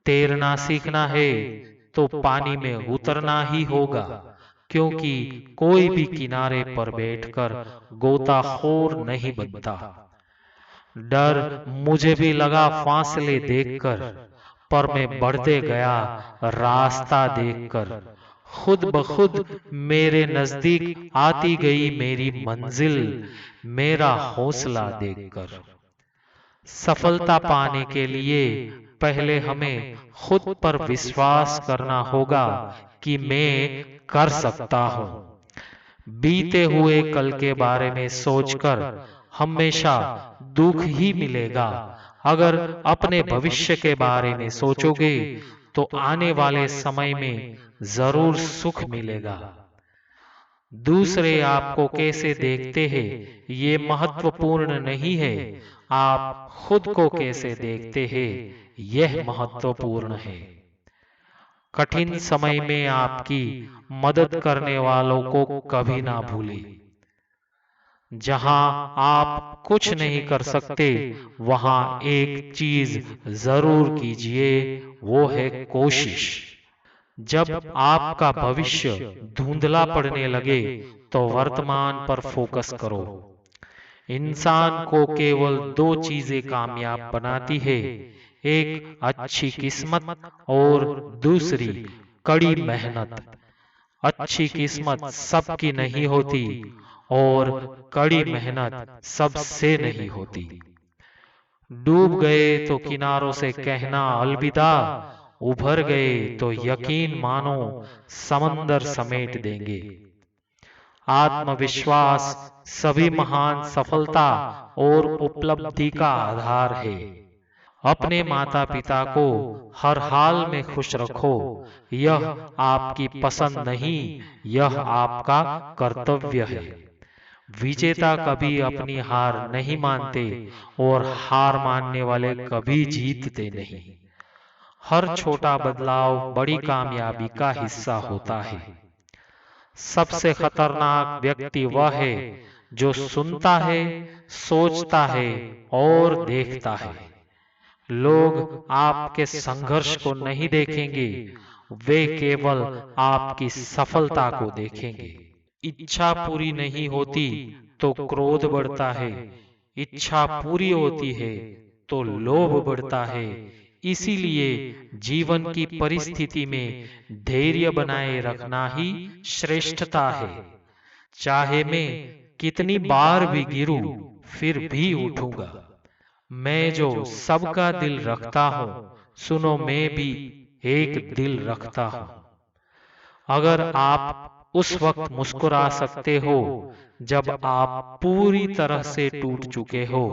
तैरना सीखना है तो पानी में उतरना ही होगा, क्योंकि कोई भी किनारे पर बैठकर गोताखोर नहीं बनता। डर मुझे भी लगा फासले देखकर, पर मैं बढ़ते गया रास्ता देखकर। खुद ब खुद मेरे नजदीक आती गई मेरी मंजिल, मेरा हौसला देखकर। सफलता पाने के लिए पहले हमें खुद पर विश्वास करना होगा कि मैं कर सकता हूं। बीते हुए कल के बारे में सोचकर हमेशा दुख ही मिलेगा। अगर अपने भविष्य के बारे में सोचोगे तो आने वाले समय में जरूर सुख मिलेगा। दूसरे आपको कैसे देखते हैं ये महत्वपूर्ण नहीं है, आप खुद को कैसे देखते हैं यह महत्वपूर्ण है। कठिन समय में आपकी मदद करने वालों को कभी ना भूलें। जहां आप कुछ नहीं कर सकते वहां एक चीज जरूर कीजिए, वो है कोशिश। जब आपका भविष्य धुंधला पड़ने लगे तो वर्तमान पर फोकस करो। इंसान को केवल दो चीजें कामयाब बनाती है, एक अच्छी किस्मत और दूसरी कड़ी मेहनत। अच्छी किस्मत सबकी नहीं होती और कड़ी मेहनत सबसे नहीं होती। डूब गए तो किनारों से कहना अलविदा, उभर गए तो यकीन मानो समंदर समेट देंगे। आत्मविश्वास सभी महान सफलता और उपलब्धि का आधार है। अपने माता पिता को हर हाल में खुश रखो, यह आपकी पसंद नहीं, यह आपका कर्तव्य है। विजेता कभी अपनी हार नहीं मानते और हार मानने वाले कभी जीतते नहीं। हर छोटा बदलाव बड़ी कामयाबी का हिस्सा होता है। सबसे खतरनाक व्यक्ति वह है जो सुनता है, सोचता है और देखता है। लोग आपके संघर्ष को नहीं देखेंगे, वे केवल आपकी सफलता को देखेंगे। इच्छा पूरी नहीं होती तो क्रोध बढ़ता है, इच्छा पूरी होती है तो लोभ बढ़ता है। इसीलिए जीवन की परिस्थिति में धैर्य बनाए रखना ही श्रेष्ठता है। चाहे मैं कितनी बार भी गिरूं, फिर भी उठूंगा। मैं जो सबका दिल रखता हूं, सुनो मैं भी एक दिल रखता हूं। अगर आप उस वक्त मुस्कुरा सकते हो जब आप पूरी तरह से टूट चुके हो,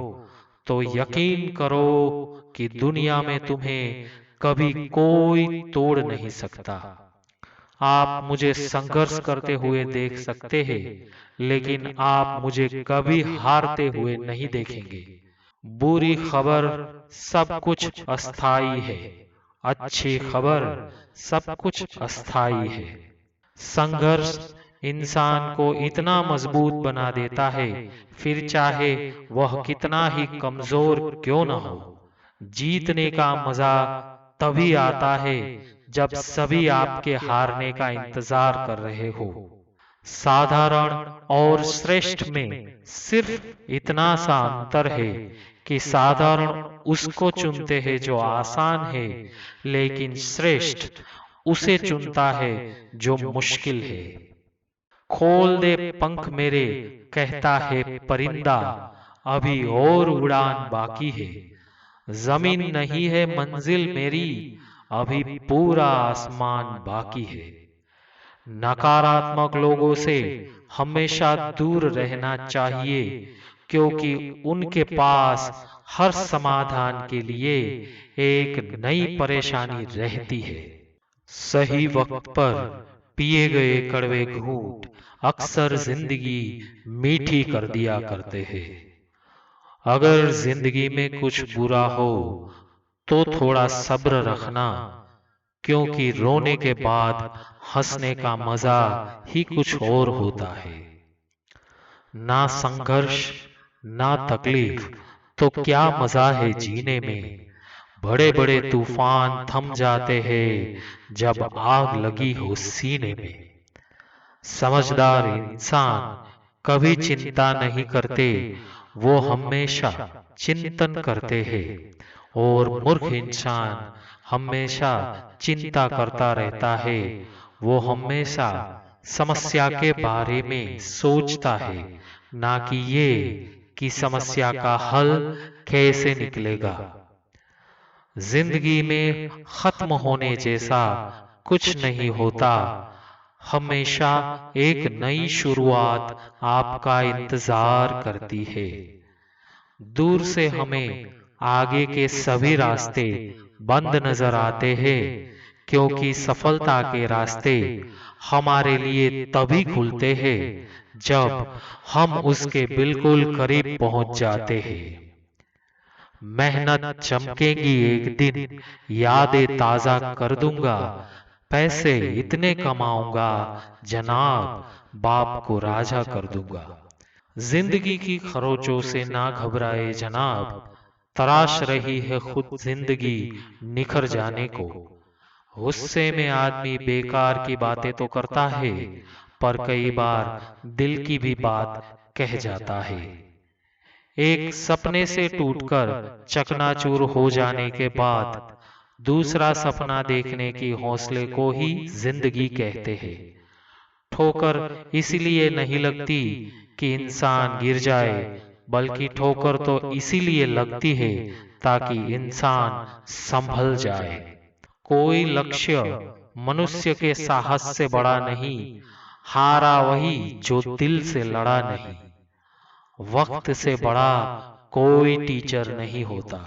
तो यकीन करो कि दुनिया में तुम्हें कभी कोई तोड़ नहीं सकता। आप मुझे संघर्ष करते हुए देख सकते हैं, लेकिन आप मुझे कभी हारते हुए नहीं देखेंगे। बुरी खबर सब कुछ अस्थाई है, अच्छी खबर सब कुछ अस्थाई है। संघर्ष इंसान को इतना मजबूत बना देता है, फिर चाहे वह कितना ही कमजोर क्यों न हो। जीतने का मजा तभी आता है जब सभी आपके हारने का इंतजार कर रहे हो। साधारण और श्रेष्ठ में सिर्फ इतना सा अंतर है कि साधारण उसको चुनते हैं जो आसान है, लेकिन श्रेष्ठ उसे चुनता है जो मुश्किल है। खोल दे पंख मेरे, कहता है परिंदा, अभी और उड़ान बाकी है। जमीन नहीं है मंजिल मेरी, अभी पूरा आसमान बाकी है। नकारात्मक लोगों से हमेशा दूर रहना चाहिए, क्योंकि उनके पास हर समाधान के लिए एक नई परेशानी रहती है। सही वक्त पर पिए गए कड़वे घूंट अक्सर जिंदगी मीठी कर दिया करते हैं। अगर जिंदगी में कुछ बुरा हो तो थोड़ा सब्र रखना, क्योंकि रोने के बाद हंसने का मजा ही कुछ और होता है। ना संघर्ष ना तकलीफ तो क्या मजा है जीने में। बड़े बड़े तूफान थम जाते हैं जब आग लगी हो सीने में। समझदार इंसान कभी चिंता नहीं करते, वो हमेशा चिंतन करते हैं। और मूर्ख इंसान हमेशा चिंता करता रहता है, वो हमेशा समस्या के बारे में सोचता है, ना कि ये कि समस्या का हल कैसे निकलेगा। जिंदगी में खत्म होने जैसा कुछ नहीं होता, हमेशा एक नई शुरुआत आपका इंतजार करती है। दूर से हमें आगे के सभी रास्ते बंद नजर आते हैं, क्योंकि सफलता के रास्ते हमारे लिए तभी खुलते हैं जब हम उसके बिल्कुल करीब पहुंच जाते हैं। मेहनत चमकेगी एक दिन, यादें ताजा कर दूंगा, पैसे इतने कमाऊंगा जनाब बाप को राजा कर दूंगा। जिंदगी की खरोचों से ना घबराए जनाब, तराश रही है खुद जिंदगी निखर जाने को। गुस्से में आदमी बेकार की बातें तो करता है, पर कई बार दिल की भी बात कह जाता है। एक सपने से टूटकर चकनाचूर हो जाने के बाद दूसरा सपना देखने की हौसले को ही जिंदगी कहते हैं। ठोकर इसलिए नहीं लगती कि इंसान गिर जाए, बल्कि ठोकर तो इसीलिए लगती है ताकि इंसान संभल जाए। कोई लक्ष्य मनुष्य के साहस से बड़ा नहीं, हारा वही जो दिल से लड़ा नहीं। वक्त से बड़ा कोई टीचर नहीं होता।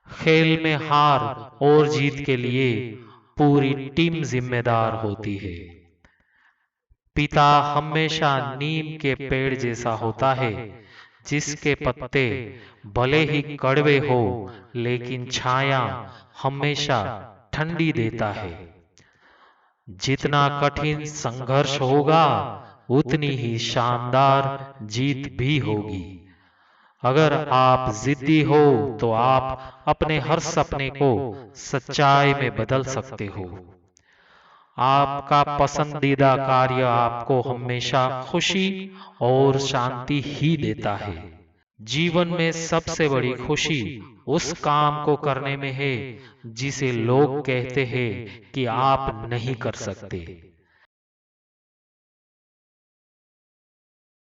खेल में हार और जीत के लिए पूरी टीम जिम्मेदार होती है। पिता हमेशा नीम के पेड़ जैसा होता है, जिसके पत्ते भले ही कड़वे हो लेकिन छाया हमेशा ठंडी देता है। जितना कठिन संघर्ष होगा उतनी ही शानदार जीत भी होगी। अगर आप जिद्दी हो तो आप अपने हर सपने को सच्चाई में बदल सकते हो। आपका पसंदीदा कार्य आपको हमेशा खुशी और शांति ही देता है। जीवन में सबसे बड़ी खुशी उस काम को करने में है जिसे लोग कहते हैं कि आप नहीं कर सकते।